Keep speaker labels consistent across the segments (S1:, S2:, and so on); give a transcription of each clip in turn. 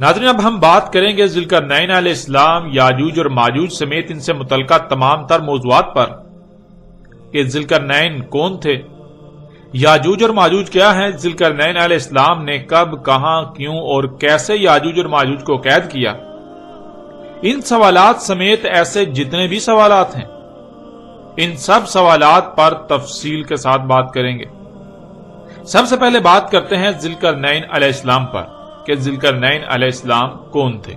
S1: ناظرین، اب ہم بات کریں گے ذوالقرنین علیہ السلام، یاجوج اور ماجوج سمیت ان سے متعلقہ تمام تر موضوعات پر کہ ذوالقرنین کون تھے، یاجوج اور ماجوج کیا ہیں، ذوالقرنین علیہ السلام نے کب، کہاں، کیوں اور کیسے یاجوج اور ماجوج کو قید کیا۔ ان سوالات سمیت ایسے جتنے بھی سوالات ہیں، ان سب سوالات پر تفصیل کے ساتھ بات کریں گے۔ سب سے پہلے بات کرتے ہیں ذوالقرنین علیہ السلام پر کہ ذوالقرنین علیہ السلام کون تھے۔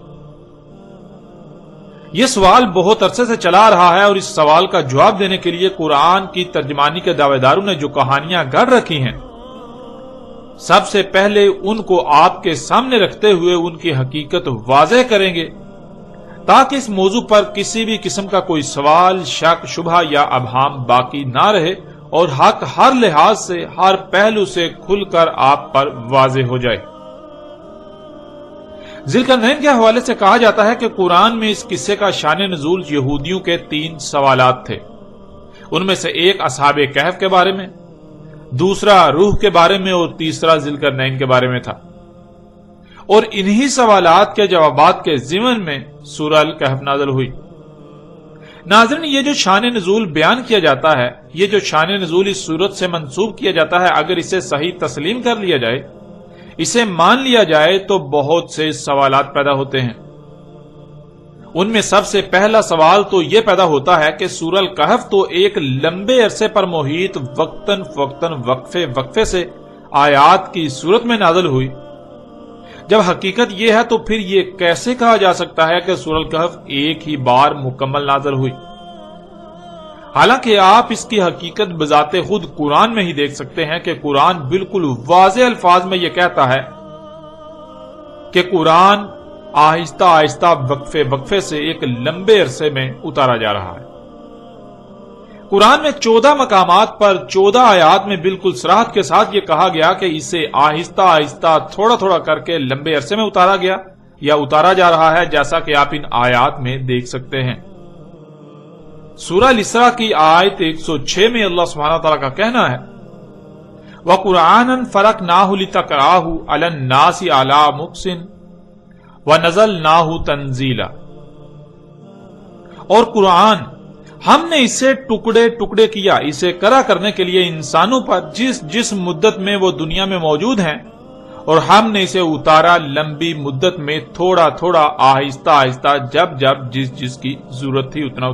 S1: یہ سوال بہت عرصے سے چلا رہا ہے اور اس سوال کا جواب دینے کے لیے قرآن کی ترجمانی کے دعوے داروں نے جو کہانیاں گڑھ رکھی ہیں، سب سے پہلے ان کو آپ کے سامنے رکھتے ہوئے ان کی حقیقت واضح کریں گے تاکہ اس موضوع پر کسی بھی قسم کا کوئی سوال، شک، شبہ یا ابہام باقی نہ رہے اور حق ہر لحاظ سے، ہر پہلو سے کھل کر آپ پر واضح ہو جائے۔ ذوالقرنین کے حوالے سے کہا جاتا ہے کہ قرآن میں اس قصے کا شان نزول یہودیوں کے 3 سوالات تھے۔ ان میں سے ایک اصحاب کہف کے بارے میں، دوسرا روح کے بارے میں اور تیسرا ذوالقرنین کے بارے میں تھا، اور انہی سوالات کے جوابات کے ضمن میں سورہ الکہف نازل ہوئی۔ ناظرین، یہ جو شان نزول بیان کیا جاتا ہے، یہ جو شان نزول اس صورت سے منسوب کیا جاتا ہے، اگر اسے صحیح تسلیم کر لیا جائے، اسے مان لیا جائے تو بہت سے سوالات پیدا ہوتے ہیں۔ ان میں سب سے پہلا سوال تو یہ پیدا ہوتا ہے کہ سورہ الکہف تو ایک لمبے عرصے پر محیط وقتاً فوقتاً وقفے سے آیات کی صورت میں نازل ہوئی۔ جب حقیقت یہ ہے تو پھر یہ کیسے کہا جا سکتا ہے کہ سورہ الکہف ایک ہی بار مکمل نازل ہوئی؟ حالانکہ آپ اس کی حقیقت بذات خود قرآن میں ہی دیکھ سکتے ہیں کہ قرآن بالکل واضح الفاظ میں یہ کہتا ہے کہ قرآن آہستہ آہستہ وقفے سے ایک لمبے عرصے میں اتارا جا رہا ہے۔ قرآن میں 14 مقامات پر 14 آیات میں بالکل صراحت کے ساتھ یہ کہا گیا کہ اسے آہستہ آہستہ تھوڑا تھوڑا کر کے لمبے عرصے میں اتارا گیا یا اتارا جا رہا ہے، جیسا کہ آپ ان آیات میں دیکھ سکتے ہیں۔ سورہ الاسراء کی آیت 106 میں اللہ سبحانہ تعالیٰ کا کہنا ہے وَقُرْآنًا فَرَقْنَاهُ لِتَقْرَأَهُ عَلَى النَّاسِ عَلَى مُكْثٍ وَنَزَلْنَاهُ تَنزِيلًا، اور قرآن ہم نے اسے ٹکڑے ٹکڑے کیا اسے کرا کرنے کے لیے انسانوں پر جس مدت میں وہ دنیا میں موجود ہیں، اور ہم نے اسے اتارا لمبی مدت میں تھوڑا تھوڑا آہستہ آہستہ جب جس کی ضرورت تھی اتنا۔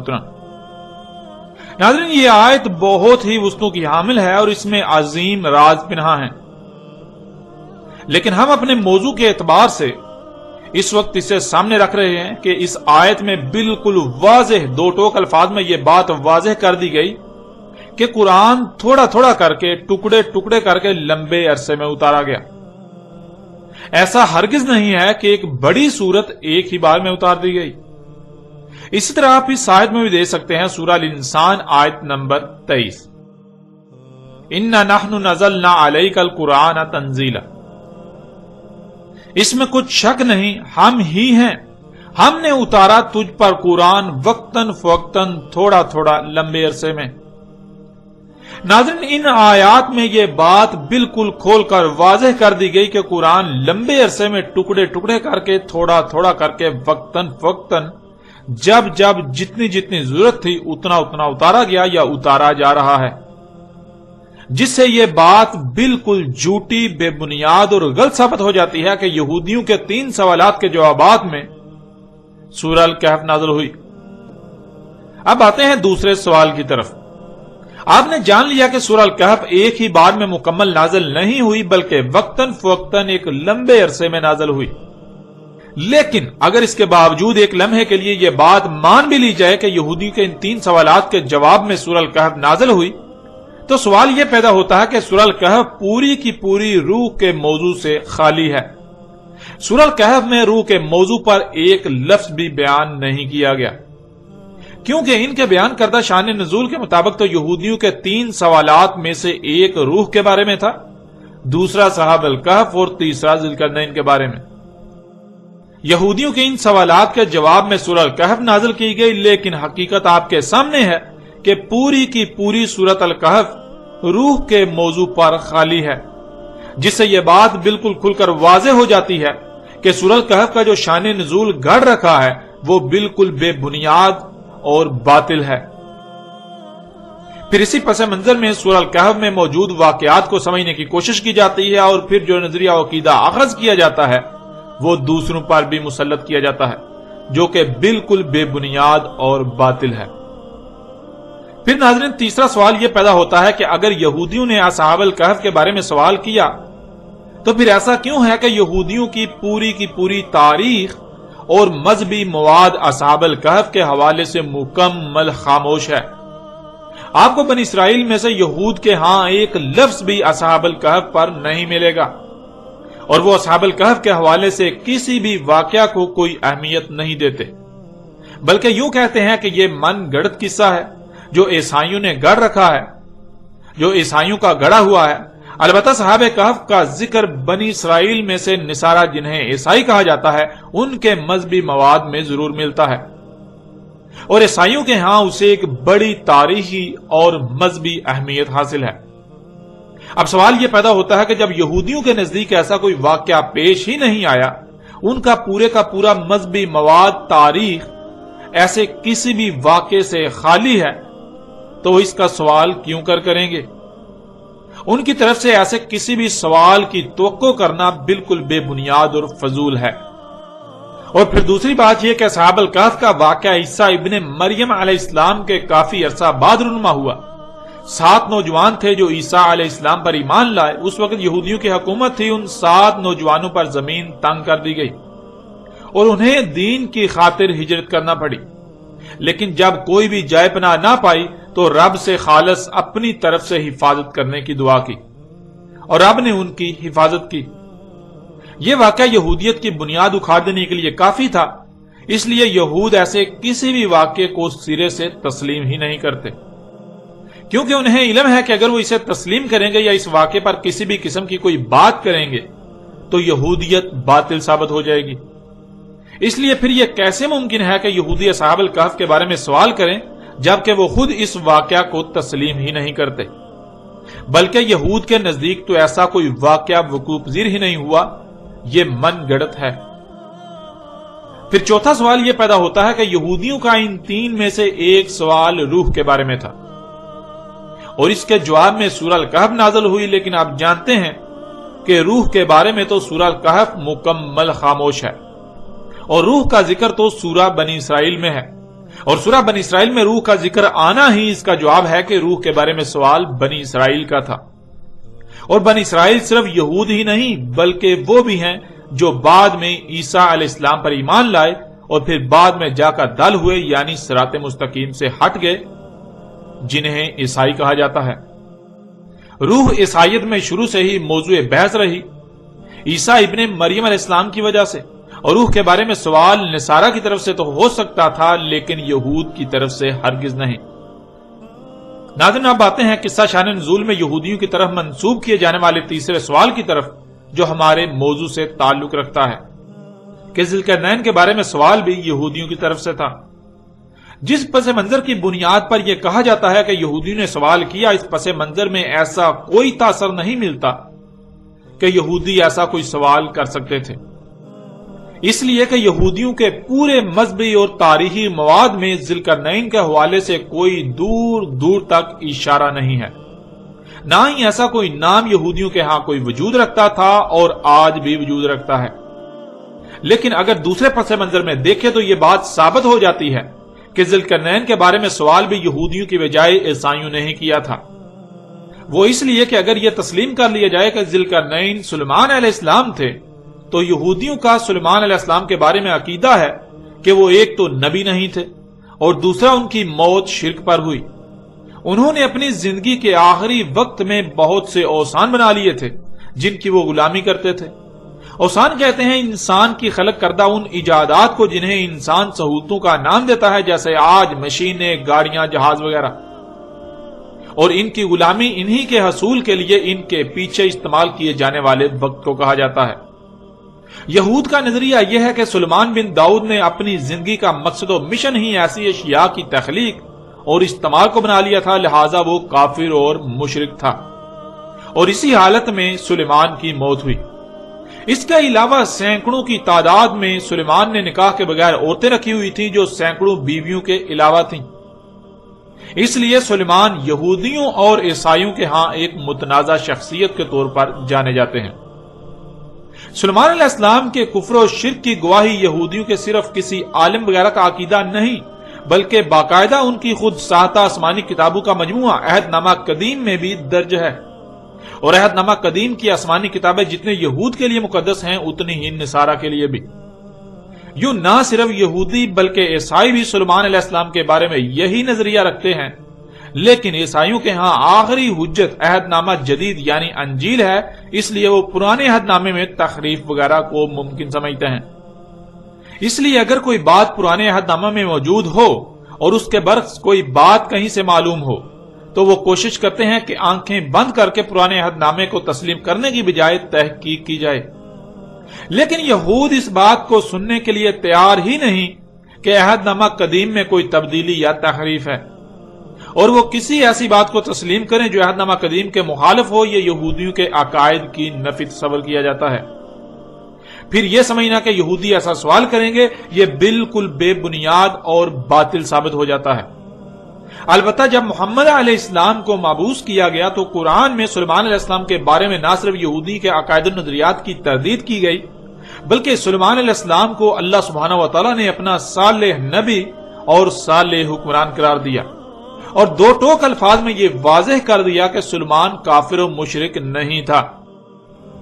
S1: ناظرین، یہ آیت بہت ہی وسعتوں کی حامل ہے اور اس میں عظیم راز پنہاں ہیں، لیکن ہم اپنے موضوع کے اعتبار سے اس وقت اسے سامنے رکھ رہے ہیں کہ اس آیت میں بالکل واضح 2 ٹوک الفاظ میں یہ بات واضح کر دی گئی کہ قرآن تھوڑا تھوڑا کر کے ٹکڑے ٹکڑے کر کے لمبے عرصے میں اتارا گیا۔ ایسا ہرگز نہیں ہے کہ ایک بڑی سورت ایک ہی بار میں اتار دی گئی۔ اسی طرح آپ اس آیت میں بھی دیکھ سکتے ہیں سورہ الانسان آیت نمبر 23 اِنَّا نَحْنُ نَزَلْنَا عَلَيْكَ الْقُرْآنَ تَنزِيلًا، اس میں کچھ شک نہیں، ہم ہی ہیں، ہم نے اتارا تجھ پر قرآن وقتاً فوقتاً تھوڑا تھوڑا لمبے عرصے میں۔ ناظرین، ان آیات میں یہ بات بالکل کھول کر واضح کر دی گئی کہ قرآن لمبے عرصے میں ٹکڑے ٹکڑے کر کے تھوڑا تھوڑا کر کے وقتاً فوقتاً جب جتنی ضرورت تھی اتنا اتارا گیا یا اتارا جا رہا ہے، جس سے یہ بات بالکل جھوٹی، بے بنیاد اور غلط ثابت ہو جاتی ہے کہ یہودیوں کے 3 سوالات کے جوابات میں سورہ الکہف نازل ہوئی۔ اب آتے ہیں دوسرے سوال کی طرف۔ آپ نے جان لیا کہ سورہ الکہف ایک ہی بار میں مکمل نازل نہیں ہوئی بلکہ وقتاً فوقتاً ایک لمبے عرصے میں نازل ہوئی، لیکن اگر اس کے باوجود ایک لمحے کے لیے یہ بات مان بھی لی جائے کہ یہودی کے ان 3 سوالات کے جواب میں سورہ الکہف نازل ہوئی، تو سوال یہ پیدا ہوتا ہے کہ سورہ الکہف پوری کی پوری روح کے موضوع سے خالی ہے۔ سورہ الکہف میں روح کے موضوع پر ایک لفظ بھی بیان نہیں کیا گیا، کیونکہ ان کے بیان کردہ شان نزول کے مطابق تو یہودیوں کے 3 سوالات میں سے ایک روح کے بارے میں تھا، دوسرا اصحاب الکہف اور تیسرا ذوالقرنین کے بارے میں۔ یہودیوں کے ان سوالات کے جواب میں سورہ الکہف نازل کی گئی، لیکن حقیقت آپ کے سامنے ہے کہ پوری کی پوری سورۃ الکہف روح کے موضوع پر خالی ہے، جس سے یہ بات بالکل کھل کر واضح ہو جاتی ہے کہ سورہ الکہف کا جو شان نزول گھڑ رکھا ہے وہ بالکل بے بنیاد اور باطل ہے۔ پھر اسی پس منظر میں سورہ الکہف میں موجود واقعات کو سمجھنے کی کوشش کی جاتی ہے، اور پھر جو نظریہ و عقیدہ اخذ کیا جاتا ہے وہ دوسروں پر بھی مسلط کیا جاتا ہے، جو کہ بالکل بے بنیاد اور باطل ہے۔ پھر ناظرین، تیسرا سوال یہ پیدا ہوتا ہے کہ اگر یہودیوں نے اصحاب الکہف کے بارے میں سوال کیا تو پھر ایسا کیوں ہے کہ یہودیوں کی پوری تاریخ اور مذہبی مواد اصحاب الکہف کے حوالے سے مکمل خاموش ہے؟ آپ کو بنی اسرائیل میں سے یہود کے ہاں ایک لفظ بھی اصحاب الکہف پر نہیں ملے گا، اور وہ اصحاب الکہف کے حوالے سے کسی بھی واقعہ کو کوئی اہمیت نہیں دیتے، بلکہ یوں کہتے ہیں کہ یہ من گڑت قصہ ہے جو عیسائیوں نے گڑھ رکھا ہے، جو عیسائیوں کا گڑھا ہوا ہے۔ البتہ صحابہ کہف کا ذکر بنی اسرائیل میں سے نصارہ جنہیں عیسائی کہا جاتا ہے ان کے مذہبی مواد میں ضرور ملتا ہے، اور عیسائیوں کے ہاں اسے ایک بڑی تاریخی اور مذہبی اہمیت حاصل ہے۔ اب سوال یہ پیدا ہوتا ہے کہ جب یہودیوں کے نزدیک ایسا کوئی واقعہ پیش ہی نہیں آیا، ان کا پورا مذہبی مواد، تاریخ ایسے کسی بھی واقعے سے خالی ہے، تو اس کا سوال کیوں کریں گے؟ ان کی طرف سے ایسے کسی بھی سوال کی توقع کرنا بالکل بے بنیاد اور فضول ہے۔ اور پھر دوسری بات یہ کہ اصحاب الکہف کا واقعہ عیسیٰ ابن مریم علیہ السلام کے کافی عرصہ بعد رونما ہوا۔ 7 نوجوان تھے جو عیسیٰ علیہ السلام پر ایمان لائے۔ اس وقت یہودیوں کی حکومت تھی، ان 7 نوجوانوں پر زمین تنگ کر دی گئی اور انہیں دین کی خاطر ہجرت کرنا پڑی، لیکن جب کوئی بھی جائے پناہ نہ پائی تو رب سے خالص اپنی طرف سے حفاظت کرنے کی دعا کی، اور رب نے ان کی حفاظت کی۔ یہ واقعہ یہودیت کی بنیاد اکھاڑ دینے کے لیے کافی تھا، اس لیے یہود ایسے کسی بھی واقعے کو سرے سے تسلیم ہی نہیں کرتے، کیونکہ انہیں علم ہے کہ اگر وہ اسے تسلیم کریں گے یا اس واقعے پر کسی بھی قسم کی کوئی بات کریں گے تو یہودیت باطل ثابت ہو جائے گی۔ اس لیے پھر یہ کیسے ممکن ہے کہ یہودی اصحاب الکہف کے بارے میں سوال کریں جبکہ وہ خود اس واقعہ کو تسلیم ہی نہیں کرتے، بلکہ یہود کے نزدیک تو ایسا کوئی واقعہ وقوع پذیر ہی نہیں ہوا، یہ من گڑت ہے۔ پھر چوتھا سوال یہ پیدا ہوتا ہے کہ یہودیوں کا ان 3 میں سے ایک سوال روح کے بارے میں تھا، اور اس کے جواب میں سورہ الکہف نازل ہوئی، لیکن آپ جانتے ہیں کہ روح کے بارے میں تو سورہ الکہف مکمل خاموش ہے، اور روح کا ذکر تو سورہ بنی اسرائیل میں ہے، اور سورہ بنی اسرائیل میں روح کا ذکر آنا ہی اس کا جواب ہے کہ روح کے بارے میں سوال بنی اسرائیل کا تھا۔ اور بنی اسرائیل صرف یہود ہی نہیں بلکہ وہ بھی ہیں جو بعد میں عیسیٰ علیہ السلام پر ایمان لائے اور پھر بعد میں جا کر دل ہوئے، یعنی صراط مستقیم سے ہٹ گئے، جنہیں عیسائی کہا جاتا ہے۔ روح عیسائیت میں شروع سے ہی موضوع بحث رہی، عیسیٰ ابن مریم علیہ السلام کی وجہ سے، اور روح کے بارے میں سوال نصارہ کی طرف سے تو ہو سکتا تھا لیکن یہود کی طرف سے ہرگز نہیں۔ ناظرین، اب آتے ہیں قصہ شان نزول میں یہودیوں کی طرف منسوب کیے جانے والے تیسرے سوال کی طرف، جو ہمارے موضوع سے تعلق رکھتا ہے کہ ذوالقرنین کے بارے میں سوال بھی یہودیوں کی طرف سے تھا۔ جس پس منظر کی بنیاد پر یہ کہا جاتا ہے کہ یہودیوں نے سوال کیا، اس پس منظر میں ایسا کوئی تاثر نہیں ملتا کہ یہودی ایسا کوئی سوال کر سکتے تھے، اس لیے کہ یہودیوں کے پورے مذہبی اور تاریخی مواد میں ذوالقرنین کے حوالے سے کوئی دور دور تک اشارہ نہیں ہے، نہ ہی ایسا کوئی نام یہودیوں کے ہاں کوئی وجود رکھتا تھا اور آج بھی وجود رکھتا ہے۔ لیکن اگر دوسرے پس منظر میں دیکھیں تو یہ بات ثابت ہو جاتی ہے کہ ذوالقرنین کے بارے میں سوال بھی یہودیوں کی بجائے عیسائیوں نے ہی کیا تھا۔ وہ اس لیے کہ اگر یہ تسلیم کر لیا جائے کہ ذوالقرنین سلیمان علیہ السلام تھے تو یہودیوں کا سلیمان علیہ السلام کے بارے میں عقیدہ ہے کہ وہ ایک تو نبی نہیں تھے اور دوسرا ان کی موت شرک پر ہوئی۔ انہوں نے اپنی زندگی کے آخری وقت میں بہت سے اوثان بنا لیے تھے جن کی وہ غلامی کرتے تھے۔ اوثان کہتے ہیں انسان کی خلق کردہ ان ایجادات کو جنہیں انسان سہولتوں کا نام دیتا ہے، جیسے آج مشینیں، گاڑیاں، جہاز وغیرہ، اور ان کی غلامی انہی کے حصول کے لیے ان کے پیچھے استعمال کیے جانے والے وقت کو کہا جاتا ہے۔ یہود کا نظریہ یہ ہے کہ سلیمان بن داؤد نے اپنی زندگی کا مقصد و مشن ہی ایسی اشیاء کی تخلیق اور استعمال کو بنا لیا تھا، لہذا وہ کافر اور مشرک تھا، اور اسی حالت میں سلیمان کی موت ہوئی۔ اس کے علاوہ سینکڑوں کی تعداد میں سلیمان نے نکاح کے بغیر عورتیں رکھی ہوئی تھیں جو سینکڑوں بیویوں کے علاوہ تھیں۔ اس لیے سلیمان یہودیوں اور عیسائیوں کے ہاں ایک متنازع شخصیت کے طور پر جانے جاتے ہیں۔ سلیمان علیہ السلام کے کفر و شرک کی گواہی یہودیوں کے صرف کسی عالم وغیرہ کا عقیدہ نہیں بلکہ باقاعدہ ان کی خود ساختہ آسمانی کتابوں کا مجموعہ عہد نامہ قدیم میں بھی درج ہے، اور عہد نامہ قدیم کی آسمانی کتابیں جتنے یہود کے لیے مقدس ہیں اتنی ہی نصارہ کے لیے بھی۔ یوں نہ صرف یہودی بلکہ عیسائی بھی سلیمان علیہ السلام کے بارے میں یہی نظریہ رکھتے ہیں، لیکن عیسائیوں کے ہاں آخری حجت عہد نامہ جدید یعنی انجیل ہے، اس لیے وہ پرانے عہد نامے میں تحریف وغیرہ کو ممکن سمجھتے ہیں۔ اس لیے اگر کوئی بات پرانے عہد نامہ میں موجود ہو اور اس کے برعکس کوئی بات کہیں سے معلوم ہو تو وہ کوشش کرتے ہیں کہ آنکھیں بند کر کے پرانے عہد نامے کو تسلیم کرنے کی بجائے تحقیق کی جائے، لیکن یہود اس بات کو سننے کے لیے تیار ہی نہیں کہ عہد نامہ قدیم میں کوئی تبدیلی یا تحریف ہے، اور وہ کسی ایسی بات کو تسلیم کریں جو عہد نامہ قدیم کے مخالف ہو، یہ یہودیوں کے عقائد کی نفی تصور کیا جاتا ہے۔ پھر یہ سمجھنا کہ یہودی ایسا سوال کریں گے یہ بالکل بے بنیاد اور باطل ثابت ہو جاتا ہے۔ البتہ جب محمد علیہ السلام کو مبعوث کیا گیا تو قرآن میں سلیمان علیہ السلام کے بارے میں نہ صرف یہودی کے عقائد و نظریات کی تردید کی گئی بلکہ سلیمان علیہ السلام کو اللہ سبحانہ و تعالیٰ نے اپنا صالح نبی اور صالح حکمران قرار دیا، اور دو ٹوک الفاظ میں یہ واضح کر دیا کہ سلیمان کافر و مشرک نہیں تھا۔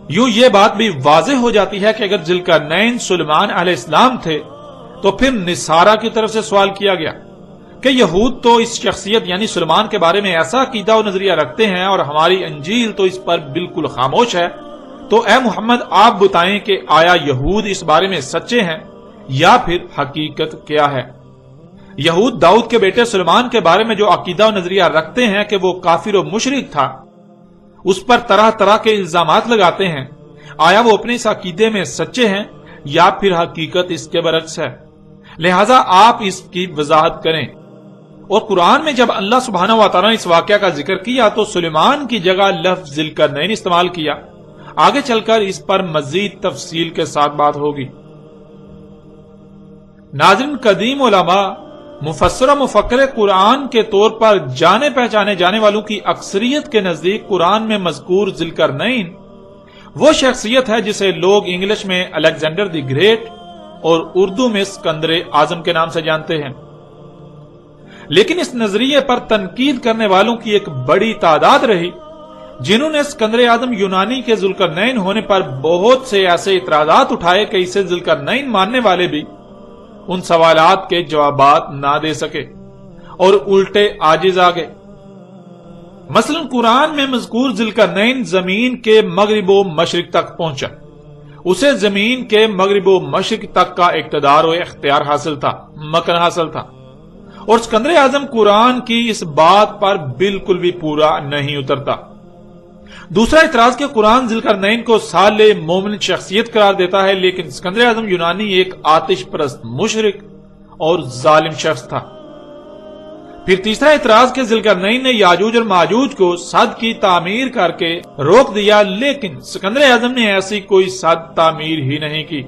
S1: یوں یہ بات بھی واضح ہو جاتی ہے کہ اگر ذوالقرنین سلیمان علیہ السلام تھے تو پھر نصارہ کی طرف سے سوال کیا گیا کہ یہود تو اس شخصیت یعنی سلیمان کے بارے میں ایسا عقیدہ و نظریہ رکھتے ہیں اور ہماری انجیل تو اس پر بالکل خاموش ہے، تو اے محمد آپ بتائیں کہ آیا یہود اس بارے میں سچے ہیں یا پھر حقیقت کیا ہے؟ یہود داؤد کے بیٹے سلیمان کے بارے میں جو عقیدہ و نظریہ رکھتے ہیں کہ وہ کافر و مشرک تھا، اس پر طرح طرح کے الزامات لگاتے ہیں، آیا وہ اپنے اس عقیدے میں سچے ہیں یا پھر حقیقت اس کے برعکس ہے؟ لہٰذا آپ اس کی وضاحت کریں۔ اور قرآن میں جب اللہ سبحانہ و تعالیٰ نے اس واقعہ کا ذکر کیا تو سلیمان کی جگہ لفظ ذوالقرنین استعمال کیا۔ آگے چل کر اس پر مزید تفصیل کے ساتھ بات ہوگی۔ ناظرین، قدیم علماء مفسر و مفکر قرآن کے طور پر جانے پہچانے جانے والوں کی اکثریت کے نزدیک قرآن میں مذکور ذوالقرنین وہ شخصیت ہے جسے لوگ انگلش میں الیگزینڈر دی گریٹ اور اردو میں اسکندر اعظم کے نام سے جانتے ہیں، لیکن اس نظریے پر تنقید کرنے والوں کی ایک بڑی تعداد رہی جنہوں نے اسکندر اعظم یونانی کے ذوالقرنین ہونے پر بہت سے ایسے اعتراضات اٹھائے کہ اسے ذوالقرنین ماننے والے بھی ان سوالات کے جوابات نہ دے سکے اور الٹے عاجز آ گئے۔ مثلا قرآن میں مذکور ذوالقرنین زمین کے مغرب و مشرق تک پہنچا، اسے زمین کے مغرب و مشرق تک کا اقتدار و اختیار حاصل تھا، مکن حاصل تھا، اور اسکندر اعظم قرآن کی اس بات پر بالکل بھی پورا نہیں اترتا۔ دوسرا اعتراض کہ قرآن ذوالقرنین کو صالح مومن شخصیت قرار دیتا ہے، لیکن اسکندر اعظم یونانی ایک آتش پرست مشرک اور ظالم شخص تھا۔ پھر تیسرا اعتراض کہ ذوالقرنین نے یاجوج اور ماجوج کو سد کی تعمیر کر کے روک دیا، لیکن اسکندر اعظم نے ایسی کوئی سد تعمیر ہی نہیں کی۔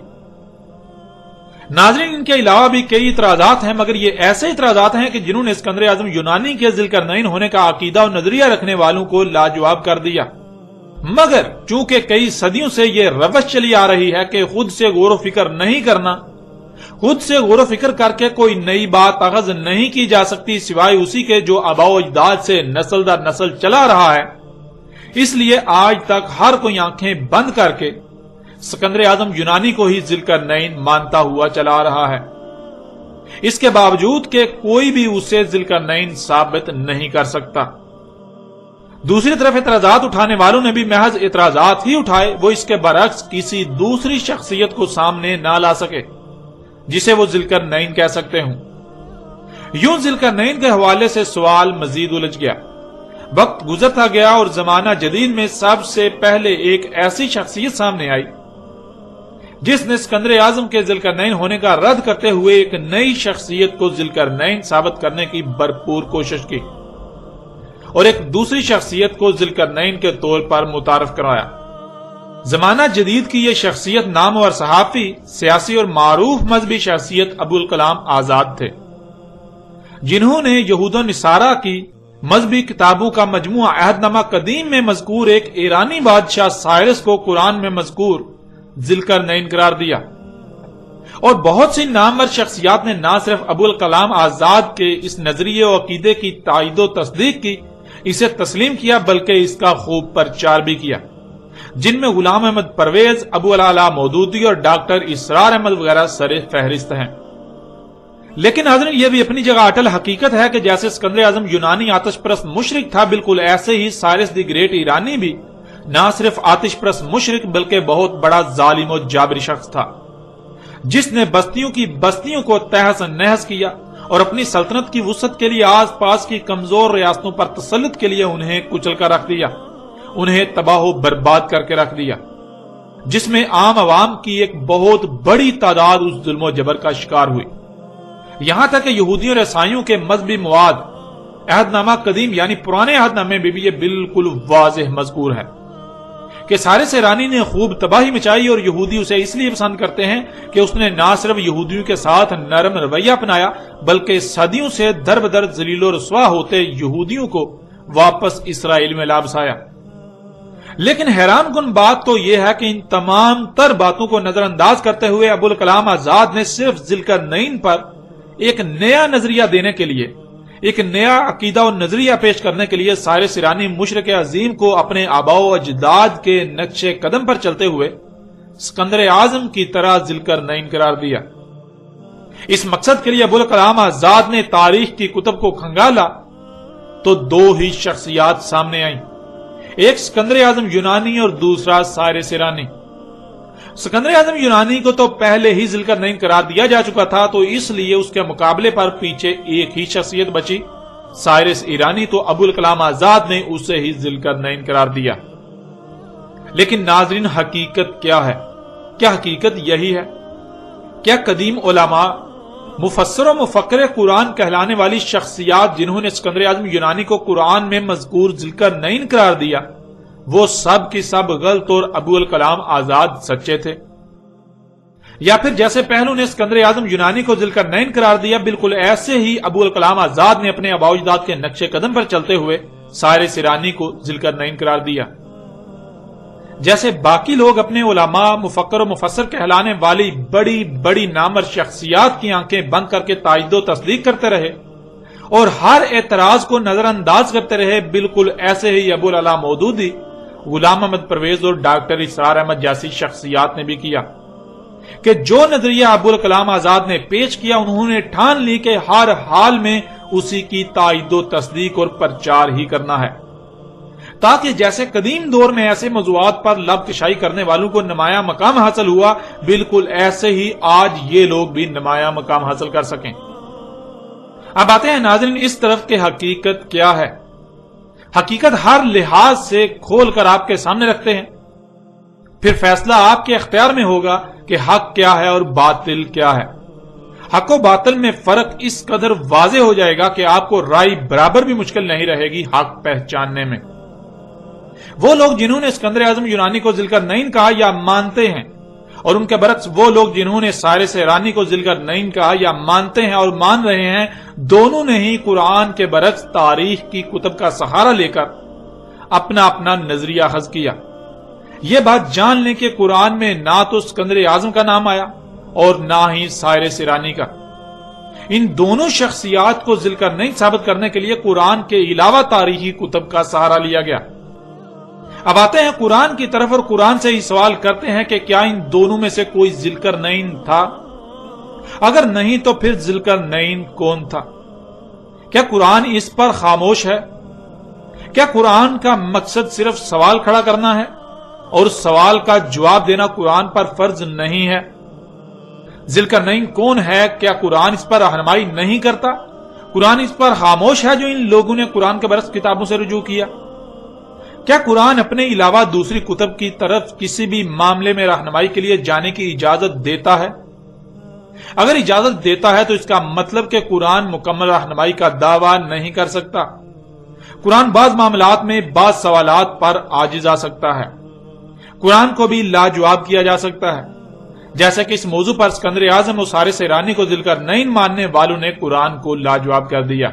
S1: ناظرین، ان کے علاوہ بھی کئی اعتراضات ہیں، مگر یہ ایسے اعتراضات ہیں کہ جنہوں نے اسکندر اعظم یونانی کے ذوالقرنین ہونے کا عقیدہ و نظریہ رکھنے والوں کو لاجواب کر دیا۔ مگر چونکہ کئی صدیوں سے یہ روش چلی آ رہی ہے کہ خود سے غور و فکر نہیں کرنا، خود سے غور و فکر کر کے کوئی نئی بات اخذ نہیں کی جا سکتی سوائے اسی کے جو آباء و اجداد سے نسل در نسل چلا رہا ہے، اس لیے آج تک ہر کوئی آنکھیں بند کر کے اسکندر اعظم یونانی کو ہی ذوالقرنین مانتا ہوا چلا رہا ہے، اس کے باوجود کہ کوئی بھی اسے ذوالقرنین ثابت نہیں کر سکتا۔ دوسری طرف اعتراضات اٹھانے والوں نے بھی محض اعتراضات ہی اٹھائے، وہ اس کے برعکس کسی دوسری شخصیت کو سامنے نہ لا سکے جسے وہ ذوالقرنین کہہ سکتے ہوں۔ یوں ذوالقرنین کے حوالے سے سوال مزید الجھ گیا، وقت گزرتا گیا اور زمانہ جدید میں سب سے پہلے ایک ایسی شخصیت سامنے آئی جس نے اسکندر اعظم کے ذوالقرنین ہونے کا رد کرتے ہوئے ایک نئی شخصیت کو ذوالقرنین ثابت کرنے کی بھرپور کوشش کی اور ایک دوسری شخصیت کو ذوالقرنین کے طور پر متعارف کرایا۔ زمانہ جدید کی یہ شخصیت نامور صحافی، سیاسی اور معروف مذہبی شخصیت ابوالکلام آزاد تھے، جنہوں نے یہود و نصارہ کی مذہبی کتابوں کا مجموعہ عہد نامہ قدیم میں مذکور ایک ایرانی بادشاہ سائرس کو قرآن میں مذکور ذوالقرنین قرار دیا، اور بہت سی نامور شخصیات نے نہ صرف ابوالکلام آزاد کے اس نظریے و عقیدے کی تائید و تصدیق کی، اسے تسلیم کیا، بلکہ اس کا خوب پرچار بھی کیا، جن میں غلام احمد پرویز، ابو العلا مودودی اور ڈاکٹر اسرار احمد وغیرہ سر فہرست ہیں۔ لیکن حضرت یہ بھی اپنی جگہ اٹل حقیقت ہے کہ جیسے اسکندر اعظم یونانی آتش پرست مشرک تھا، بالکل ایسے ہی سائرس دی گریٹ ایرانی بھی نہ صرف آتش پرست مشرک بلکہ بہت بڑا ظالم و جابری شخص تھا، جس نے بستیوں کی بستیوں کو تہس نہس کیا اور اپنی سلطنت کی وسعت کے لیے آس پاس کی کمزور ریاستوں پر تسلط کے لیے انہیں کچل کر رکھ دیا، انہیں تباہ و برباد کر کے رکھ دیا، جس میں عام عوام کی ایک بہت بڑی تعداد اس ظلم و جبر کا شکار ہوئی، یہاں تک کہ یہودیوں اور عیسائیوں کے مذہبی مواد عہد نامہ قدیم یعنی پرانے عہد نامے میں بھی یہ بالکل واضح مذکور ہے کہ سائرس ایرانی نے خوب تباہی مچائی، اور یہودی اسے اس لیے پسند کرتے ہیں کہ اس نے نہ صرف یہودیوں کے ساتھ نرم رویہ اپنایا بلکہ صدیوں سے در بدر ذلیل و رسوا ہوتے یہودیوں کو واپس اسرائیل میں لا بسایا۔ لیکن حیران کن بات تو یہ ہے کہ ان تمام تر باتوں کو نظر انداز کرتے ہوئے ابوالکلام آزاد نے صرف ذوالقرنین پر ایک نیا نظریہ دینے کے لیے، ایک نیا عقیدہ و نظریہ پیش کرنے کے لیے سائرس ایرانی مشرک عظیم کو اپنے آباء و اجداد کے نقش قدم پر چلتے ہوئے اسکندر اعظم کی طرح ذوالقرنین قرار دیا۔ اس مقصد کے لیے ابوالکلام آزاد نے تاریخ کی کتب کو کھنگالا تو دو ہی شخصیات سامنے آئیں، ایک اسکندر اعظم یونانی اور دوسرا سائرس ایرانی۔ اسکندر اعظم یونانی کو تو پہلے ہی ذوالقرنین قرار دیا جا چکا تھا، تو اس لیے اس کے مقابلے پر پیچھے ایک ہی شخصیت بچی، سائرس ایرانی، تو ابوالکلام آزاد نے اسے ہی ذوالقرنین قرار دیا۔ لیکن ناظرین، حقیقت کیا ہے؟ کیا حقیقت یہی ہے؟ کیا قدیم علماء، مفسر و مفکر قرآن کہلانے والی شخصیات جنہوں نے اسکندر اعظم یونانی کو قرآن میں مذکور ذوالقرنین قرار دیا، وہ سب کی سب غلط اور ابوالکلام آزاد سچے تھے؟ یا پھر جیسے پہلو نے اسکندر اعظم یونانی کو ذوالقرنین قرار دیا، بالکل ایسے ہی ابوالکلام آزاد نے اپنے آباء و اجداد کے نقش قدم پر چلتے ہوئے سائرس ایرانی کو ذوالقرنین قرار دیا؟ جیسے باقی لوگ اپنے علماء، مفکر و مفسر کہلانے والی بڑی بڑی نامور شخصیات کی آنکھیں بند کر کے تائید و تصدیق کرتے رہے اور ہر اعتراض کو نظر انداز کرتے رہے، بالکل ایسے ہی ابو العلا مودودی، غلام احمد پرویز اور ڈاکٹر اسرار احمد جیسی شخصیات نے بھی کیا کہ جو نظریہ ابوالکلام آزاد نے پیش کیا، انہوں نے ٹھان لی کہ ہر حال میں اسی کی تائید و تصدیق اور پرچار ہی کرنا ہے، تاکہ جیسے قدیم دور میں ایسے موضوعات پر لب کشائی کرنے والوں کو نمایاں مقام حاصل ہوا، بالکل ایسے ہی آج یہ لوگ بھی نمایاں مقام حاصل کر سکیں۔ اب آتے ہیں ناظرین اس طرف کہ حقیقت کیا ہے۔ حقیقت ہر لحاظ سے کھول کر آپ کے سامنے رکھتے ہیں، پھر فیصلہ آپ کے اختیار میں ہوگا کہ حق کیا ہے اور باطل کیا ہے۔ حق و باطل میں فرق اس قدر واضح ہو جائے گا کہ آپ کو رائے برابر بھی مشکل نہیں رہے گی حق پہچاننے میں۔ وہ لوگ جنہوں نے اسکندر اعظم یونانی کو ذوالقرنین کہا یا مانتے ہیں، اور ان کے برعکس وہ لوگ جنہوں نے سائرس ایرانی کو ذوالقرنین کہا یا مانتے ہیں اور مان رہے ہیں، دونوں نے ہی قرآن کے برعکس تاریخ کی کتب کا سہارا لے کر اپنا اپنا نظریہ اخذ کیا۔ یہ بات جان لیں کہ قرآن میں نہ تو اسکندر اعظم کا نام آیا اور نہ ہی سائرس ایرانی کا۔ ان دونوں شخصیات کو ذوالقرنین ثابت کرنے کے لیے قرآن کے علاوہ تاریخی کتب کا سہارا لیا گیا۔ اب آتے ہیں قرآن کی طرف اور قرآن سے ہی سوال کرتے ہیں کہ کیا ان دونوں میں سے کوئی ذوالقرنین تھا؟ اگر نہیں تو پھر ذوالقرنین کون تھا؟ کیا قرآن اس پر خاموش ہے؟ کیا قرآن کا مقصد صرف سوال کھڑا کرنا ہے اور اس سوال کا جواب دینا قرآن پر فرض نہیں ہے؟ ذوالقرنین کون ہے؟ کیا قرآن اس پر رہنمائی نہیں کرتا؟ قرآن اس پر خاموش ہے جو ان لوگوں نے قرآن کے برعکس کتابوں سے رجوع کیا؟ کیا قرآن اپنے علاوہ دوسری کتب کی طرف کسی بھی معاملے میں رہنمائی کے لیے جانے کی اجازت دیتا ہے؟ اگر اجازت دیتا ہے تو اس کا مطلب کہ قرآن مکمل رہنمائی کا دعویٰ نہیں کر سکتا۔ قرآن بعض معاملات میں بعض سوالات پر عاجز آ سکتا ہے۔ قرآن کو بھی لاجواب کیا جا سکتا ہے، جیسا کہ اس موضوع پر اسکندر اعظم اور حارث ایرانی کو ذل کر نئی ماننے والوں نے قرآن کو لاجواب کر دیا۔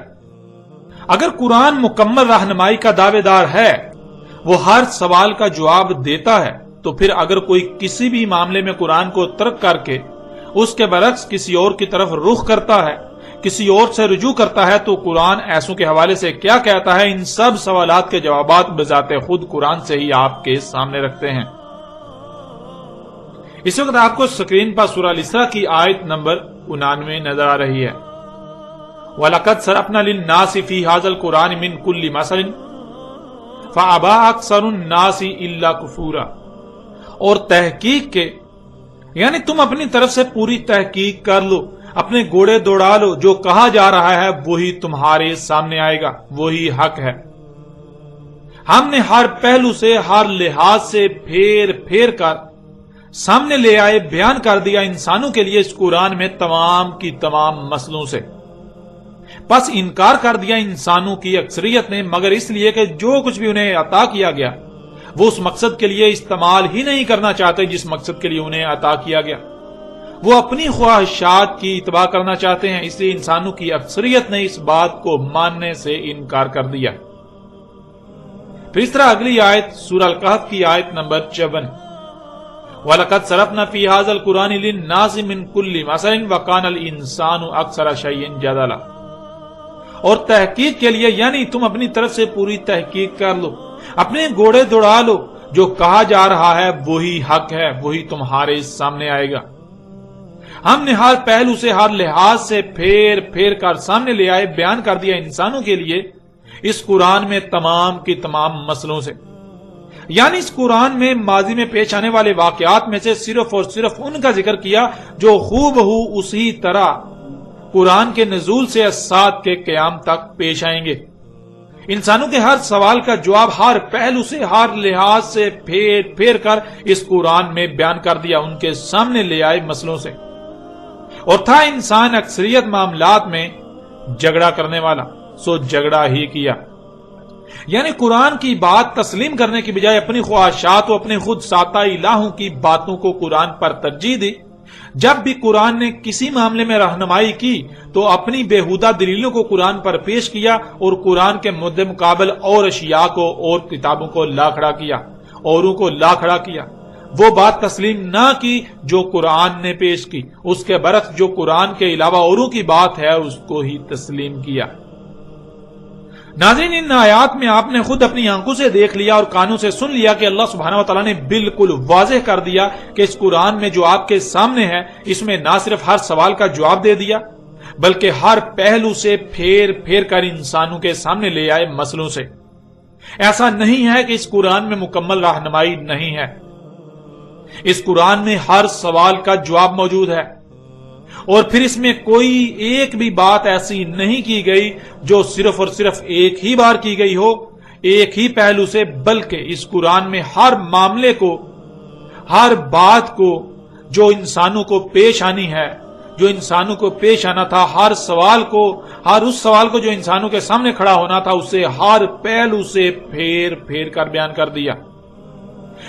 S1: اگر قرآن مکمل رہنمائی کا دعوے دار ہے، وہ ہر سوال کا جواب دیتا ہے، تو پھر اگر کوئی کسی بھی معاملے میں قرآن کو ترک کر کے اس کے برعکس کسی اور کی طرف رخ کرتا ہے، کسی اور سے رجوع کرتا ہے، تو قرآن ایسوں کے حوالے سے کیا کہتا ہے؟ ان سب سوالات کے جوابات بذات خود قرآن سے ہی آپ کے سامنے رکھتے ہیں۔ اس وقت آپ کو اسکرین پر سورہ الاسراء کی آیت نمبر 99 نظر آ رہی ہے۔ وَلَقَدْ صَرَفْنَا لِلنَّاسِ فِي هَذَا الْقُرْآنِ مِنْ كُلِّ مَثَلٍ فَأَبَىٰ أَكْثَرُ النَّاسِ إِلَّا كُفُورًا، اور تحقیق کے یعنی تم اپنی طرف سے پوری تحقیق کر لو، اپنے گھوڑے دوڑا لو، جو کہا جا رہا ہے وہی تمہارے سامنے آئے گا، وہی حق ہے۔ ہم نے ہر پہلو سے، ہر لحاظ سے پھیر پھیر کر سامنے لے آئے، بیان کر دیا انسانوں کے لیے اس قرآن میں تمام کی تمام مسئلوں سے۔ بس انکار کر دیا انسانوں کی اکثریت نے، مگر اس لیے کہ جو کچھ بھی انہیں عطا کیا گیا وہ اس مقصد کے لیے استعمال ہی نہیں کرنا چاہتے جس مقصد کے لیے انہیں عطا کیا گیا، وہ اپنی خواہشات کی اتباع کرنا چاہتے ہیں، اس لیے انسانوں کی اکثریت نے اس بات کو ماننے سے انکار کر دیا۔ پھر اس طرح اگلی آیت سورہ الکہف کی آیت نمبر 54، وَلَقَدْ صَرَفْنَا فِي هَذَا الْقُرْآنِ لِلنَّاسِ مِنْ كُلِّ مَثَلٍ وَكَانَ الْإِنسَانُ أَكْثَرَ شَيْءٍ جَدَلًا، اور تحقیق کے لیے یعنی تم اپنی طرف سے پوری تحقیق کر لو، اپنے گھوڑے دوڑا لو، جو کہا جا رہا ہے وہی حق ہے، وہی تمہارے سامنے آئے گا۔ ہم نے ہر پہلو سے، ہر لحاظ سے پھیر پھیر کر سامنے لے آئے، بیان کر دیا انسانوں کے لیے اس قرآن میں تمام کی تمام مسئلوں سے، یعنی اس قرآن میں ماضی میں پیش آنے والے واقعات میں سے صرف اور صرف ان کا ذکر کیا جو خوب ہو اسی طرح قرآن کے نزول سے اسات کے قیام تک پیش آئیں گے۔ انسانوں کے ہر سوال کا جواب ہر پہلو سے، ہر لحاظ سے پھیر پھیر کر اس قرآن میں بیان کر دیا، ان کے سامنے لے آئے مسئلوں سے۔ اور تھا انسان اکثریت معاملات میں جھگڑا کرنے والا، سو جھگڑا ہی کیا، یعنی قرآن کی بات تسلیم کرنے کی بجائے اپنی خواہشات و اپنے خود ساتہ الہوں کی باتوں کو قرآن پر ترجیح دی۔ جب بھی قرآن نے کسی معاملے میں رہنمائی کی تو اپنی بےہودہ دلیلوں کو قرآن پر پیش کیا اور قرآن کے مد مقابل اور اشیاء کو اور کتابوں کو لا کھڑا کیا، اوروں کو لا کھڑا کیا، وہ بات تسلیم نہ کی جو قرآن نے پیش کی، اس کے برعکس جو قرآن کے علاوہ اوروں کی بات ہے اس کو ہی تسلیم کیا۔ ناظرین، ان آیات میں آپ نے خود اپنی آنکھوں سے دیکھ لیا اور کانوں سے سن لیا کہ اللہ سبحانہ وتعالی نے بالکل واضح کر دیا کہ اس قرآن میں جو آپ کے سامنے ہے، اس میں نہ صرف ہر سوال کا جواب دے دیا بلکہ ہر پہلو سے پھیر پھیر کر انسانوں کے سامنے لے آئے مسئلوں سے۔ ایسا نہیں ہے کہ اس قرآن میں مکمل رہنمائی نہیں ہے، اس قرآن میں ہر سوال کا جواب موجود ہے، اور پھر اس میں کوئی ایک بھی بات ایسی نہیں کی گئی جو صرف اور صرف ایک ہی بار کی گئی ہو، ایک ہی پہلو سے، بلکہ اس قرآن میں ہر معاملے کو، ہر بات کو جو انسانوں کو پیش آنی ہے، جو انسانوں کو پیش آنا تھا، ہر سوال کو، ہر اس سوال کو جو انسانوں کے سامنے کھڑا ہونا تھا، اسے ہر پہلو سے پھیر پھیر کر بیان کر دیا۔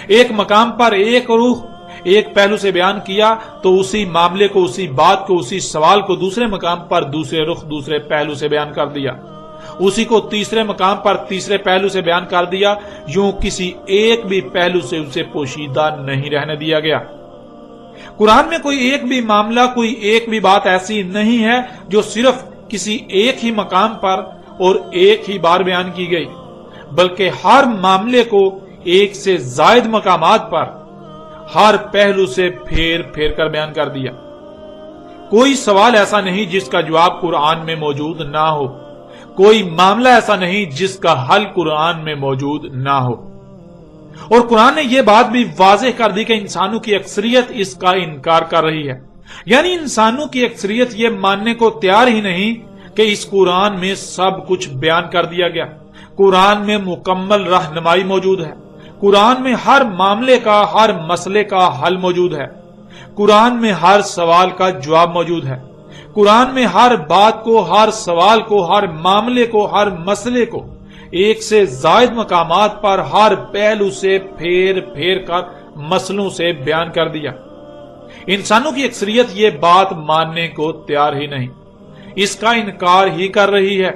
S1: ایک مقام پر ایک روح ایک پہلو سے بیان کیا تو اسی معاملے کو، اسی بات کو، اسی سوال کو دوسرے مقام پر دوسرے رخ، دوسرے پہلو سے بیان کر دیا، اسی کو تیسرے مقام پر تیسرے پہلو سے بیان کر دیا، یوں کسی ایک بھی پہلو سے اسے پوشیدہ نہیں رہنے دیا گیا۔ قرآن میں کوئی ایک بھی معاملہ، کوئی ایک بھی بات ایسی نہیں ہے جو صرف کسی ایک ہی مقام پر اور ایک ہی بار بیان کی گئی، بلکہ ہر معاملے کو ایک سے زائد مقامات پر ہر پہلو سے پھیر پھیر کر بیان کر دیا۔ کوئی سوال ایسا نہیں جس کا جواب قرآن میں موجود نہ ہو، کوئی معاملہ ایسا نہیں جس کا حل قرآن میں موجود نہ ہو۔ اور قرآن نے یہ بات بھی واضح کر دی کہ انسانوں کی اکثریت اس کا انکار کر رہی ہے، یعنی انسانوں کی اکثریت یہ ماننے کو تیار ہی نہیں کہ اس قرآن میں سب کچھ بیان کر دیا گیا، قرآن میں مکمل رہنمائی موجود ہے، قرآن میں ہر معاملے کا، ہر مسئلے کا حل موجود ہے، قرآن میں ہر سوال کا جواب موجود ہے، قرآن میں ہر بات کو، ہر سوال کو، ہر معاملے کو، ہر مسئلے کو ایک سے زائد مقامات پر ہر پہلو سے پھیر پھیر کر مسئلوں سے بیان کر دیا۔ انسانوں کی اکثریت یہ بات ماننے کو تیار ہی نہیں، اس کا انکار ہی کر رہی ہے۔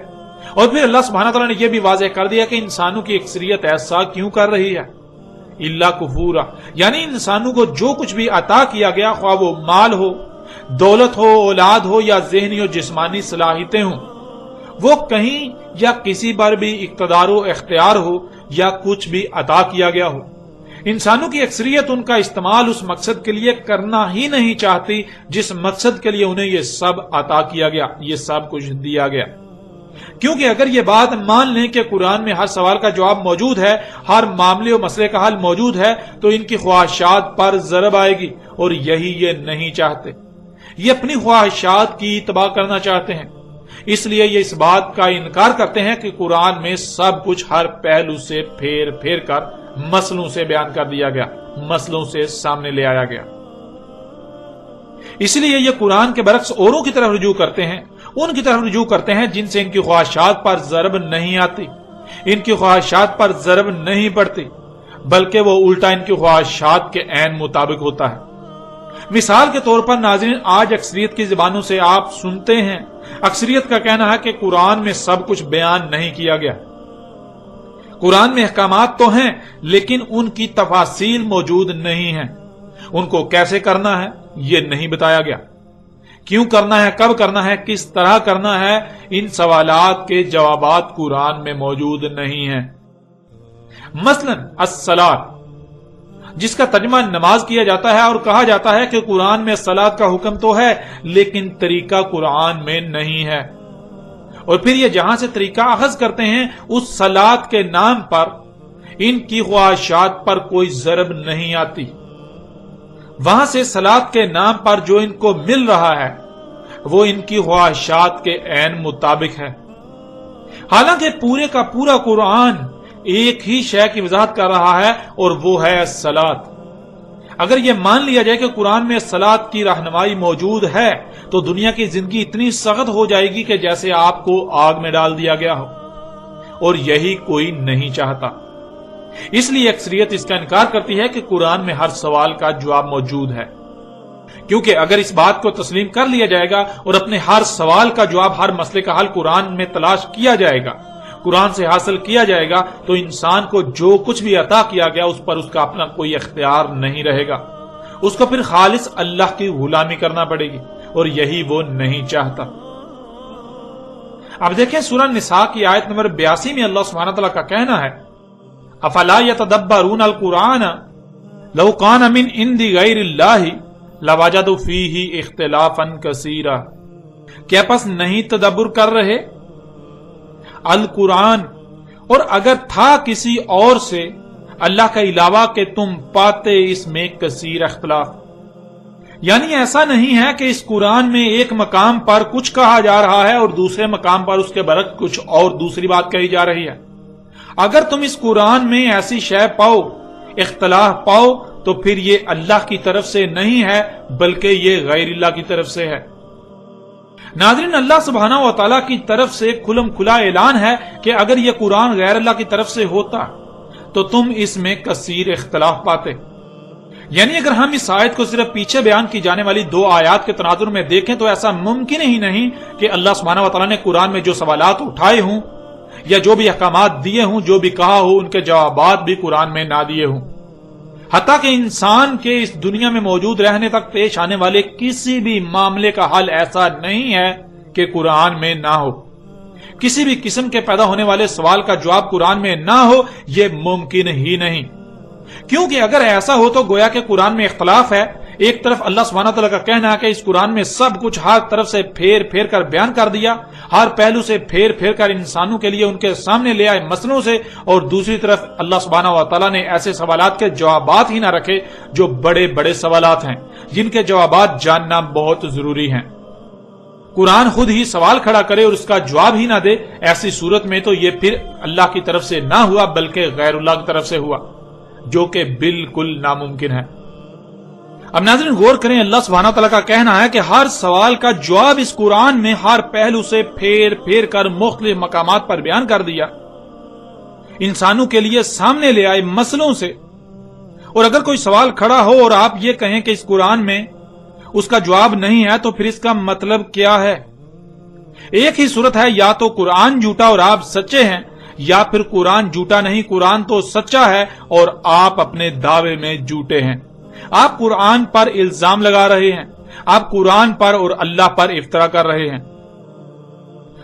S1: اور پھر اللہ سبحانہ تعالیٰ نے یہ بھی واضح کر دیا کہ انسانوں کی اکثریت ایسا کیوں کر رہی ہے، الا کفورا، یعنی انسانوں کو جو کچھ بھی عطا کیا گیا، خواہ وہ مال ہو، دولت ہو، اولاد ہو یا ذہنی و جسمانی صلاحیتیں ہوں، وہ کہیں یا کسی پر بھی اقتدار و اختیار ہو یا کچھ بھی عطا کیا گیا ہو، انسانوں کی اکثریت ان کا استعمال اس مقصد کے لیے کرنا ہی نہیں چاہتی جس مقصد کے لیے انہیں یہ سب عطا کیا گیا، یہ سب کچھ دیا گیا۔ کیونکہ اگر یہ بات مان لیں کہ قرآن میں ہر سوال کا جواب موجود ہے، ہر معاملے و مسئلے کا حل موجود ہے، تو ان کی خواہشات پر ضرب آئے گی، اور یہی یہ نہیں چاہتے۔ یہ اپنی خواہشات کی اتباع کرنا چاہتے ہیں، اس لیے یہ اس بات کا انکار کرتے ہیں کہ قرآن میں سب کچھ ہر پہلو سے پھیر پھیر کر مسئلوں سے بیان کر دیا گیا، مسئلوں سے سامنے لے آیا گیا۔ اس لیے یہ قرآن کے برعکس اوروں کی طرف رجوع کرتے ہیں، ان کی طرف رجوع کرتے ہیں جن سے ان کی خواہشات پر ضرب نہیں آتی، ان کی خواہشات پر ضرب نہیں پڑتی، بلکہ وہ الٹا ان کی خواہشات کے عین مطابق ہوتا ہے۔ مثال کے طور پر ناظرین، آج اکثریت کی زبانوں سے آپ سنتے ہیں، اکثریت کا کہنا ہے کہ قرآن میں سب کچھ بیان نہیں کیا گیا۔ قرآن میں احکامات تو ہیں لیکن ان کی تفاصیل موجود نہیں ہیں، ان کو کیسے کرنا ہے یہ نہیں بتایا گیا، کیوں کرنا ہے، کب کرنا ہے، کس طرح کرنا ہے، ان سوالات کے جوابات قرآن میں موجود نہیں ہیں۔ مثلا الصلاۃ، جس کا ترجمہ نماز کیا جاتا ہے، اور کہا جاتا ہے کہ قرآن میں صلاۃ کا حکم تو ہے لیکن طریقہ قرآن میں نہیں ہے، اور پھر یہ جہاں سے طریقہ اخذ کرتے ہیں اس صلاۃ کے نام پر ان کی خواہشات پر کوئی ضرب نہیں آتی، وہاں سے صلاۃ کے نام پر جو ان کو مل رہا ہے وہ ان کی خواہشات کے عین مطابق ہے، حالانکہ پورے کا پورا قرآن ایک ہی شے کی وضاحت کر رہا ہے، اور وہ ہے صلاۃ۔ اگر یہ مان لیا جائے کہ قرآن میں صلاۃ کی رہنمائی موجود ہے تو دنیا کی زندگی اتنی سخت ہو جائے گی کہ جیسے آپ کو آگ میں ڈال دیا گیا ہو، اور یہی کوئی نہیں چاہتا۔ اس لیے اکثریت اس کا انکار کرتی ہے کہ قرآن میں ہر سوال کا جواب موجود ہے، کیونکہ اگر اس بات کو تسلیم کر لیا جائے گا اور اپنے ہر سوال کا جواب، ہر مسئلے کا حل قرآن میں تلاش کیا جائے گا، قرآن سے حاصل کیا جائے گا، تو انسان کو جو کچھ بھی عطا کیا گیا اس پر اس کا اپنا کوئی اختیار نہیں رہے گا، اس کو پھر خالص اللہ کی غلامی کرنا پڑے گی، اور یہی وہ نہیں چاہتا۔ اب دیکھیں سورہ نساء کی آیت نمبر 82 میں اللہ سبحانہ تعالیٰ کا کہنا ہے، افلا یتدبرون القرآن لو کان من عند غیر اللہ لوجدوا فیہ اختلافا کثیرا، کیا پس نہیں تدبر کر رہے القرآن، اور اگر تھا کسی اور سے اللہ کا علاوہ کہ تم پاتے اس میں کثیر اختلاف، یعنی ایسا نہیں ہے کہ اس قرآن میں ایک مقام پر کچھ کہا جا رہا ہے اور دوسرے مقام پر اس کے برعکس کچھ اور دوسری بات کہی جا رہی ہے۔ اگر تم اس قرآن میں ایسی شے پاؤ، اختلاف پاؤ، تو پھر یہ اللہ کی طرف سے نہیں ہے بلکہ یہ غیر اللہ کی طرف سے ہے۔ ناظرین، اللہ سبحانہ و تعالیٰ کی طرف سے کھلم کھلا اعلان ہے کہ اگر یہ قرآن غیر اللہ کی طرف سے ہوتا تو تم اس میں کثیر اختلاف پاتے۔ یعنی اگر ہم اس آیت کو صرف پیچھے بیان کی جانے والی 2 آیات کے تناظر میں دیکھیں تو ایسا ممکن ہی نہیں کہ اللہ سبحانہ و تعالیٰ نے قرآن میں جو سوالات اٹھائے ہوں یا جو بھی احکامات دیے ہوں، جو بھی کہا ہو، ان کے جوابات بھی قرآن میں نہ دیے ہوں۔ حتیٰ کہ انسان کے اس دنیا میں موجود رہنے تک پیش آنے والے کسی بھی معاملے کا حل ایسا نہیں ہے کہ قرآن میں نہ ہو، کسی بھی قسم کے پیدا ہونے والے سوال کا جواب قرآن میں نہ ہو، یہ ممکن ہی نہیں۔ کیونکہ اگر ایسا ہو تو گویا کہ قرآن میں اختلاف ہے۔ ایک طرف اللہ سبحانہ تعالیٰ کا کہنا ہے کہ اس قرآن میں سب کچھ ہر طرف سے پھیر پھیر کر بیان کر دیا، ہر پہلو سے پھیر پھیر کر انسانوں کے لیے ان کے سامنے لے آئے مسئلوں سے، اور دوسری طرف اللہ سبحانہ و تعالیٰ نے ایسے سوالات کے جوابات ہی نہ رکھے جو بڑے بڑے سوالات ہیں، جن کے جوابات جاننا بہت ضروری ہیں۔ قرآن خود ہی سوال کھڑا کرے اور اس کا جواب ہی نہ دے، ایسی صورت میں تو یہ پھر اللہ کی طرف سے نہ ہوا بلکہ غیر اللہ کی طرف سے ہوا، جو کہ بالکل ناممکن ہے۔ اب ناظرین غور کریں، اللہ سبحانہ تعالیٰ کا کہنا ہے کہ ہر سوال کا جواب اس قرآن میں ہر پہلو سے پھیر پھیر کر مختلف مقامات پر بیان کر دیا، انسانوں کے لیے سامنے لے آئے مسئلوں سے، اور اگر کوئی سوال کھڑا ہو اور آپ یہ کہیں کہ اس قرآن میں اس کا جواب نہیں ہے تو پھر اس کا مطلب کیا ہے؟ ایک ہی صورت ہے، یا تو قرآن جھوٹا اور آپ سچے ہیں، یا پھر قرآن جھوٹا نہیں، قرآن تو سچا ہے اور آپ اپنے دعوے میں جھوٹے ہیں۔ آپ قرآن پر الزام لگا رہے ہیں، آپ قرآن پر اور اللہ پر افترا کر رہے ہیں۔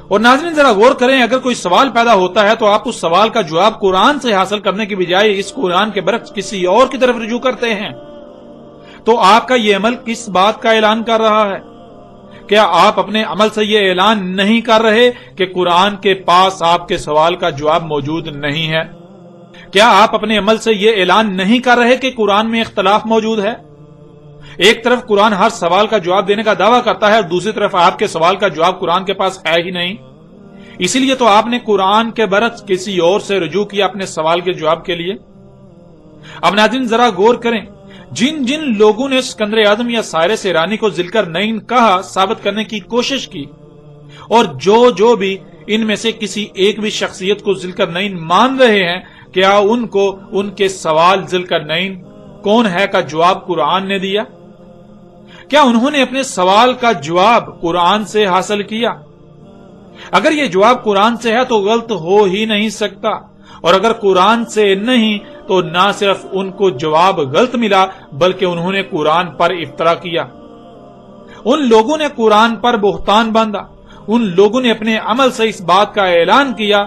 S1: اور ناظرین ذرا غور کریں، اگر کوئی سوال پیدا ہوتا ہے تو آپ اس سوال کا جواب قرآن سے حاصل کرنے کی بجائے اس قرآن کے برعکس کسی اور کی طرف رجوع کرتے ہیں، تو آپ کا یہ عمل کس بات کا اعلان کر رہا ہے؟ کیا آپ اپنے عمل سے یہ اعلان نہیں کر رہے کہ قرآن کے پاس آپ کے سوال کا جواب موجود نہیں ہے؟ کیا آپ اپنے عمل سے یہ اعلان نہیں کر رہے کہ قرآن میں اختلاف موجود ہے؟ ایک طرف قرآن ہر سوال کا جواب دینے کا دعویٰ کرتا ہے اور دوسری طرف آپ کے سوال کا جواب قرآن کے پاس ہے ہی نہیں۔ اسی لیے تو آپ نے قرآن کے برعکس کسی اور سے رجوع کیا اپنے سوال کے جواب کے لیے۔ اب ناظرین ذرا غور کریں، جن جن لوگوں نے اسکندر اعظم یا سائرس ایرانی کو ذی القرنین کہا ثابت کرنے کی کوشش کی، اور جو بھی ان میں سے کسی ایک بھی شخصیت کو ذی القرنین مان رہے ہیں، کیا ان کو ان کے سوال ذی القرنین کون ہے کا جواب قرآن نے دیا؟ کیا انہوں نے اپنے سوال کا جواب قرآن سے حاصل کیا؟ اگر یہ جواب قرآن سے ہے تو غلط ہو ہی نہیں سکتا، اور اگر قرآن سے نہیں تو نہ صرف ان کو جواب غلط ملا بلکہ انہوں نے قرآن پر افترا کیا۔ ان لوگوں نے قرآن پر بہتان باندھا، ان لوگوں نے اپنے عمل سے اس بات کا اعلان کیا،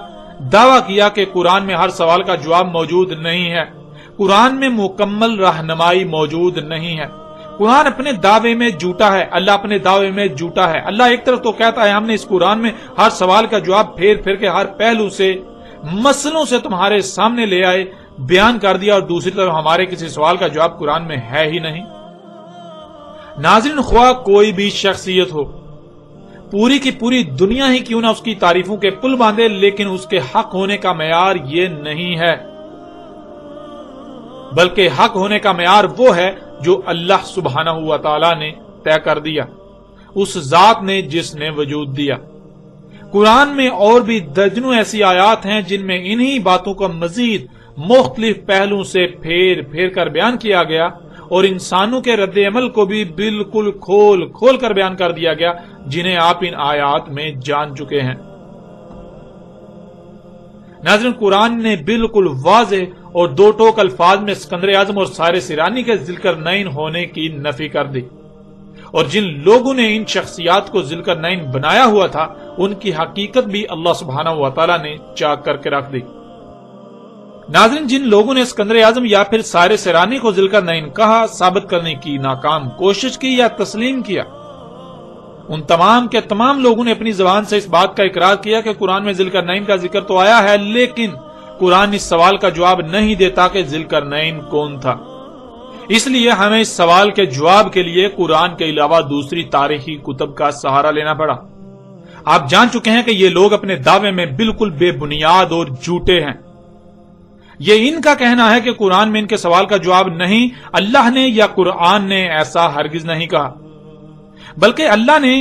S1: دعویٰ کیا کہ قرآن میں ہر سوال کا جواب موجود نہیں ہے، قرآن میں مکمل رہنمائی موجود نہیں ہے، قرآن اپنے دعوے میں جھوٹا ہے، اللہ اپنے دعوے میں جھوٹا ہے۔ اللہ ایک طرف تو کہتا ہے ہم نے اس قرآن میں ہر سوال کا جواب پھیر پھیر کے ہر پہلو سے مسئلوں سے تمہارے سامنے لے آئے، بیان کر دیا، اور دوسری طرف ہمارے کسی سوال کا جواب قرآن میں ہے ہی نہیں۔ ناظرین خواہ کوئی بھی شخصیت ہو، پوری کی پوری دنیا ہی کیوں نہ اس کی تعریفوں کے پل باندھے، لیکن اس کے حق ہونے کا معیار یہ نہیں ہے، بلکہ حق ہونے کا معیار وہ ہے جو اللہ سبحانہ و تعالی نے طے کر دیا، اس ذات نے جس نے وجود دیا۔ قرآن میں اور بھی درجنوں ایسی آیات ہیں جن میں انہی باتوں کا مزید مختلف پہلوؤں سے پھیر پھیر کر بیان کیا گیا، اور انسانوں کے رد عمل کو بھی بالکل کھول کھول کر بیان کر دیا گیا، جنہیں آپ ان آیات میں جان چکے ہیں۔ ناظرین قرآن نے بالکل واضح اور دو ٹوک الفاظ میں اسکندر اعظم اور سائرس ایرانی کے ذی القرنین ہونے کی نفی کر دی، اور جن لوگوں نے ان شخصیات کو ذی القرنین بنایا ہوا تھا ان کی حقیقت بھی اللہ سبحانہ و تعالی نے چاک کر کے رکھ دی۔ ناظرین جن لوگوں نے اسکندر اعظم یا پھر سائرس ایرانی کو ذی القرنین کہا، ثابت کرنے کی ناکام کوشش کی یا تسلیم کیا، ان تمام کے تمام لوگوں نے اپنی زبان سے اس بات کا اقرار کیا کہ قرآن میں ذی القرنین کا ذکر تو آیا ہے، لیکن قرآن اس سوال کا جواب نہیں دیتا کہ ذی القرنین کون تھا۔ اس لیے ہمیں اس سوال کے جواب کے لیے قرآن کے علاوہ دوسری تاریخی کتب کا سہارا لینا پڑا۔ آپ جان چکے ہیں کہ یہ لوگ اپنے دعوے میں بالکل بے بنیاد اور جھوٹے ہیں۔ یہ ان کا کہنا ہے کہ قرآن میں ان کے سوال کا جواب نہیں، اللہ نے یا قرآن نے ایسا ہرگز نہیں کہا، بلکہ اللہ نے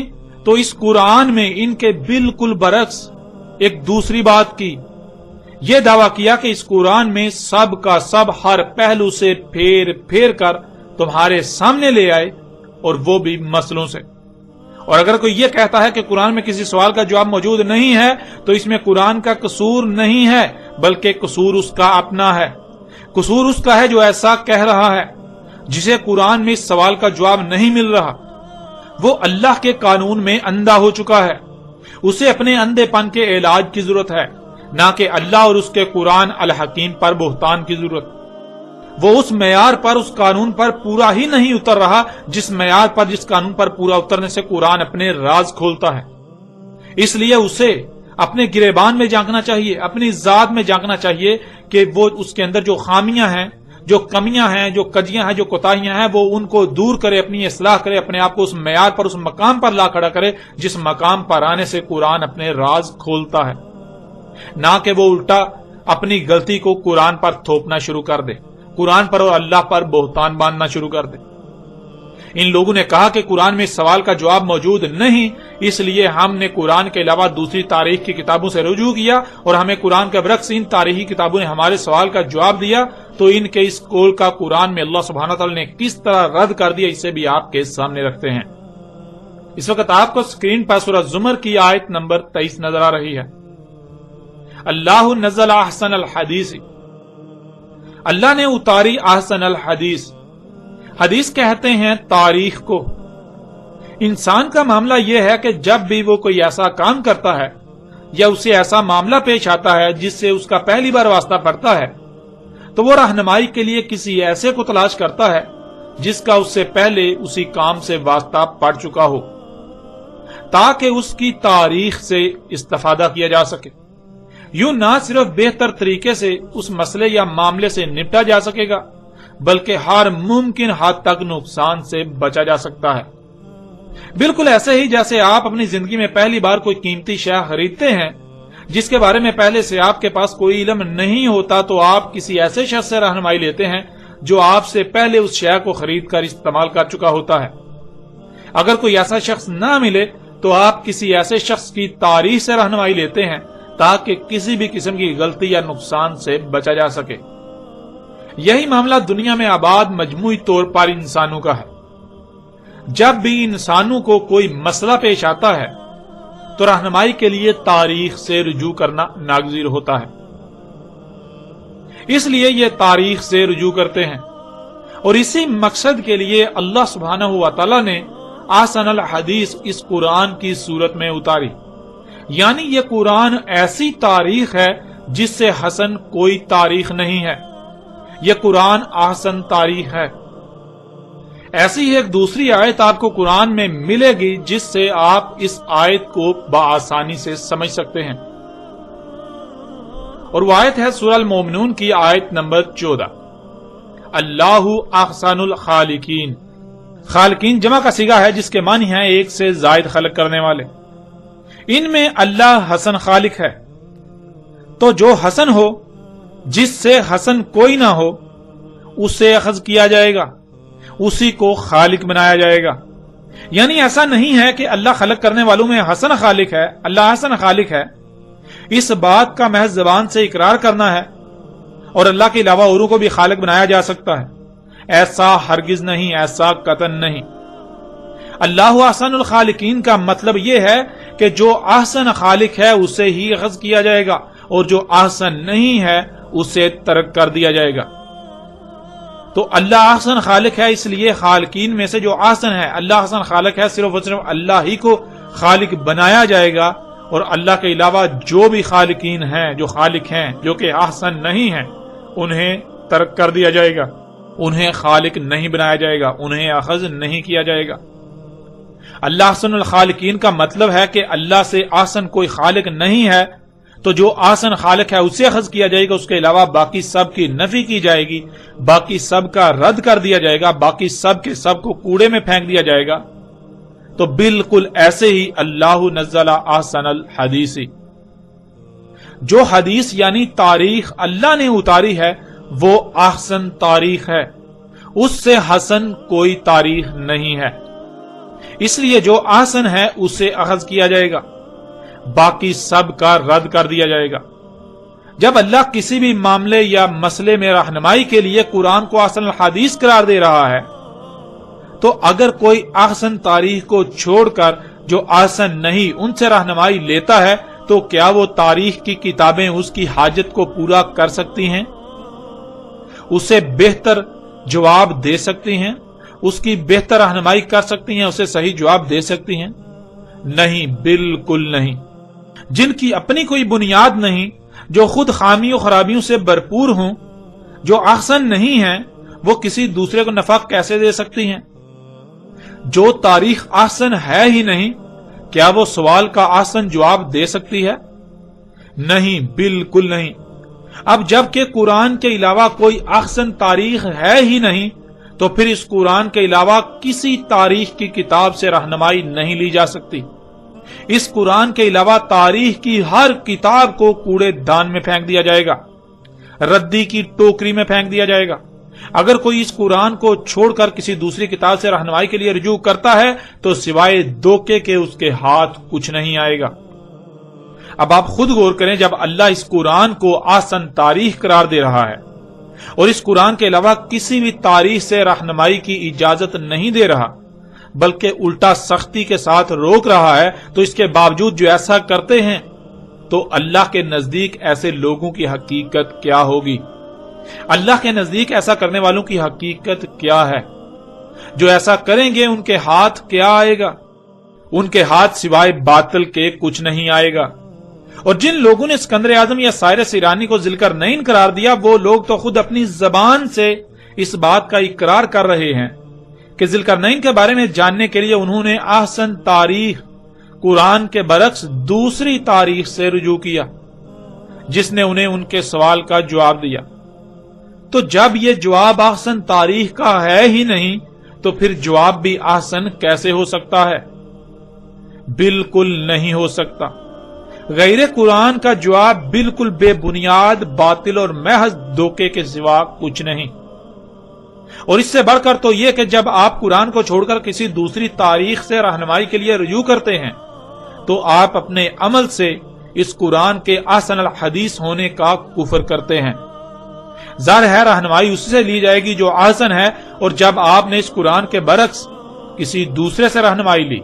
S1: تو اس قرآن میں ان کے بالکل برعکس ایک دوسری بات کی، یہ دعویٰ کیا کہ اس قرآن میں سب کا سب ہر پہلو سے پھیر پھیر کر تمہارے سامنے لے آئے، اور وہ بھی مسئلوں سے۔ اور اگر کوئی یہ کہتا ہے کہ قرآن میں کسی سوال کا جواب موجود نہیں ہے تو اس میں قرآن کا قصور نہیں ہے، بلکہ قصور اس کا اپنا ہے۔ قصور اس کا ہے جو ایسا کہہ رہا ہے، جسے قرآن میں اس سوال کا جواب نہیں مل رہا، وہ اللہ کے قانون میں اندھا ہو چکا ہے، اسے اپنے اندھے پن کے علاج کی ضرورت ہے، نہ کہ اللہ اور اس کے قرآن الحکیم پر بہتان کی ضرورت۔ وہ اس معیار پر، اس قانون پر پورا ہی نہیں اتر رہا جس معیار پر، جس قانون پر پورا اترنے سے قرآن اپنے راز کھولتا ہے۔ اس لیے اسے اپنے گریبان میں جھانکنا چاہیے، اپنی ذات میں جھانکنا چاہیے کہ وہ اس کے اندر جو خامیاں ہیں، جو کمیاں ہیں، جو کجیاں ہیں، جو کوتاہیاں ہیں، وہ ان کو دور کرے، اپنی اصلاح کرے، اپنے آپ کو اس معیار پر، اس مقام پر لا کھڑا کرے جس مقام پر آنے سے قرآن اپنے راز کھولتا ہے، نہ کہ وہ الٹا اپنی غلطی کو قرآن پر تھوپنا شروع کر دے، قرآن پر اور اللہ پر بہتان باندھنا شروع کر دے۔ ان لوگوں نے کہا کہ قرآن میں اس سوال کا جواب موجود نہیں، اس لیے ہم نے قرآن کے علاوہ دوسری تاریخ کی کتابوں سے رجوع کیا اور ہمیں قرآن کے برعکس ان تاریخی کتابوں نے ہمارے سوال کا جواب دیا، تو ان کے اس قول کا قرآن میں اللہ سبحانہ تعالیٰ نے کس طرح رد کر دیا اسے بھی آپ کے سامنے رکھتے ہیں۔ اس وقت آپ کو اسکرین پر سورہ زمر کی آیت نمبر 23 نظر آ رہی ہے۔ اللہ نزل احسن الحدیث، اللہ نے اتاری احسن الحدیث، حدیث کہتے ہیں تاریخ کو۔ انسان کا معاملہ یہ ہے کہ جب بھی وہ کوئی ایسا کام کرتا ہے یا اسے ایسا معاملہ پیش آتا ہے جس سے اس کا پہلی بار واسطہ پڑتا ہے، تو وہ رہنمائی کے لیے کسی ایسے کو تلاش کرتا ہے جس کا اس سے پہلے اسی کام سے واسطہ پڑ چکا ہو، تاکہ اس کی تاریخ سے استفادہ کیا جا سکے۔ یوں نہ صرف بہتر طریقے سے اس مسئلے یا معاملے سے نپٹا جا سکے گا، بلکہ ہر ممکن حد تک نقصان سے بچا جا سکتا ہے۔ بالکل ایسے ہی جیسے آپ اپنی زندگی میں پہلی بار کوئی قیمتی شے خریدتے ہیں جس کے بارے میں پہلے سے آپ کے پاس کوئی علم نہیں ہوتا، تو آپ کسی ایسے شخص سے رہنمائی لیتے ہیں جو آپ سے پہلے اس شے کو خرید کر استعمال کر چکا ہوتا ہے۔ اگر کوئی ایسا شخص نہ ملے تو آپ کسی ایسے شخص کی تاریخ سے رہنمائی لیتے ہیں تاکہ کسی بھی قسم کی غلطی یا نقصان سے بچا جا سکے۔ یہی معاملہ دنیا میں آباد مجموعی طور پر انسانوں کا ہے۔ جب بھی انسانوں کو کوئی مسئلہ پیش آتا ہے تو رہنمائی کے لیے تاریخ سے رجوع کرنا ناگزیر ہوتا ہے، اس لیے یہ تاریخ سے رجوع کرتے ہیں، اور اسی مقصد کے لیے اللہ سبحانہ و تعالی نے احسن الحدیث اس قرآن کی صورت میں اتاری۔ یعنی یہ قرآن ایسی تاریخ ہے جس سے حسن کوئی تاریخ نہیں ہے، یہ قرآن احسن تاریخ ہے۔ ایسی ہی ایک دوسری آیت آپ کو قرآن میں ملے گی جس سے آپ اس آیت کو بآسانی سے سمجھ سکتے ہیں، اور وہ آیت ہے سورہ المومنون کی آیت نمبر 14۔ اللہ احسن الخالقین، خالقین جمع کا صیغہ ہے جس کے معنی ہیں ایک سے زائد خلق کرنے والے۔ ان میں اللہ حسن خالق ہے، تو جو حسن ہو، جس سے حسن کوئی نہ ہو، اسے اخذ کیا جائے گا، اسی کو خالق بنایا جائے گا۔ یعنی ایسا نہیں ہے کہ اللہ خلق کرنے والوں میں حسن خالق ہے، اللہ حسن خالق ہے، اس بات کا محض زبان سے اقرار کرنا ہے، اور اللہ کے علاوہ اوروں کو بھی خالق بنایا جا سکتا ہے، ایسا ہرگز نہیں، ایسا قطعاً نہیں۔ اللہ احسن الخالقین کا مطلب یہ ہے کہ جو احسن خالق ہے اسے ہی اخذ کیا جائے گا، اور جو احسن نہیں ہے اسے ترک کر دیا جائے گا۔ تو اللہ احسن خالق ہے، اس لیے خالقین میں سے جو احسن ہے، اللہ احسن خالق ہے، صرف اور صرف اللہ ہی کو خالق بنایا جائے گا، اور اللہ کے علاوہ جو بھی خالقین ہیں، جو خالق ہیں جو کہ احسن نہیں ہیں، انہیں ترک کر دیا جائے گا، انہیں خالق نہیں بنایا جائے گا، انہیں اخذ نہیں کیا جائے گا۔ اللہ احسن الخالقین کا مطلب ہے کہ اللہ سے احسن کوئی خالق نہیں ہے، تو جو احسن خالق ہے اسے اخذ کیا جائے گا، اس کے علاوہ باقی سب کی نفی کی جائے گی، باقی سب کا رد کر دیا جائے گا، باقی سب کے سب کو کوڑے میں پھینک دیا جائے گا۔ تو بالکل ایسے ہی اللہ نزل احسن الحدیث، جو حدیث یعنی تاریخ اللہ نے اتاری ہے وہ احسن تاریخ ہے، اس سے حسن کوئی تاریخ نہیں ہے، اس لیے جو احسن ہے اسے اخذ کیا جائے گا، باقی سب کا رد کر دیا جائے گا۔ جب اللہ کسی بھی معاملے یا مسئلے میں رہنمائی کے لیے قرآن کو احسن الحدیث قرار دے رہا ہے، تو اگر کوئی احسن تاریخ کو چھوڑ کر جو احسن نہیں ان سے رہنمائی لیتا ہے، تو کیا وہ تاریخ کی کتابیں اس کی حاجت کو پورا کر سکتی ہیں؟ اسے بہتر جواب دے سکتی ہیں؟ اس کی بہتر رہنمائی کر سکتی ہیں؟ اسے صحیح جواب دے سکتی ہیں؟ نہیں، بالکل نہیں۔ جن کی اپنی کوئی بنیاد نہیں، جو خود خامیوں خرابیوں سے بھرپور ہوں، جو احسن نہیں ہیں، وہ کسی دوسرے کو نفع کیسے دے سکتی ہیں؟ جو تاریخ احسن ہے ہی نہیں، کیا وہ سوال کا احسن جواب دے سکتی ہے؟ نہیں، بالکل نہیں۔ اب جب کہ قرآن کے علاوہ کوئی احسن تاریخ ہے ہی نہیں، تو پھر اس قرآن کے علاوہ کسی تاریخ کی کتاب سے رہنمائی نہیں لی جا سکتی۔ اس قرآن کے علاوہ تاریخ کی ہر کتاب کو کوڑے دان میں پھینک دیا جائے گا، ردی کی ٹوکری میں پھینک دیا جائے گا، اگر کوئی اس قرآن کو چھوڑ کر کسی دوسری کتاب سے رہنمائی کے لیے رجوع کرتا ہے تو سوائے دھوکے کے اس کے ہاتھ کچھ نہیں آئے گا۔ اب آپ خود غور کریں، جب اللہ اس قرآن کو احسن تاریخ قرار دے رہا ہے اور اس قرآن کے علاوہ کسی بھی تاریخ سے رہنمائی کی اجازت نہیں دے رہا بلکہ الٹا سختی کے ساتھ روک رہا ہے، تو اس کے باوجود جو ایسا کرتے ہیں تو اللہ کے نزدیک ایسے لوگوں کی حقیقت کیا ہوگی؟ اللہ کے نزدیک ایسا کرنے والوں کی حقیقت کیا ہے؟ جو ایسا کریں گے ان کے ہاتھ کیا آئے گا؟ ان کے ہاتھ سوائے باطل کے کچھ نہیں آئے گا۔ اور جن لوگوں نے اسکندر اعظم یا سائرس ایرانی کو ذوالقرنین قرار دیا، وہ لوگ تو خود اپنی زبان سے اس بات کا اقرار کر رہے ہیں کہ ذوالقرنین کے بارے میں جاننے کے لیے انہوں نے احسن تاریخ قرآن کے برعکس دوسری تاریخ سے رجوع کیا جس نے انہیں ان کے سوال کا جواب دیا۔ تو جب یہ جواب احسن تاریخ کا ہے ہی نہیں تو پھر جواب بھی احسن کیسے ہو سکتا ہے؟ بالکل نہیں ہو سکتا۔ غیر قرآن کا جواب بالکل بے بنیاد، باطل اور محض دھوکے کے سوا کچھ نہیں۔ اور اس سے بڑھ کر تو یہ کہ جب آپ قرآن کو چھوڑ کر کسی دوسری تاریخ سے رہنمائی کے لیے رجوع کرتے ہیں تو آپ اپنے عمل سے اس قرآن کے احسن الحدیث ہونے کا کفر کرتے ہیں۔ ظاہر ہے رہنمائی اس سے لی جائے گی جو احسن ہے، اور جب آپ نے اس قرآن کے برعکس کسی دوسرے سے رہنمائی لی،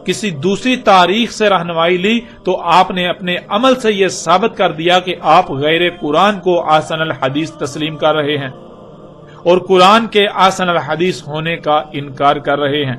S1: کسی دوسری تاریخ سے رہنمائی لی، تو آپ نے اپنے عمل سے یہ ثابت کر دیا کہ آپ غیر قرآن کو احسن الحدیث تسلیم کر رہے ہیں اور قرآن کے احسن الحدیث ہونے کا انکار کر رہے ہیں۔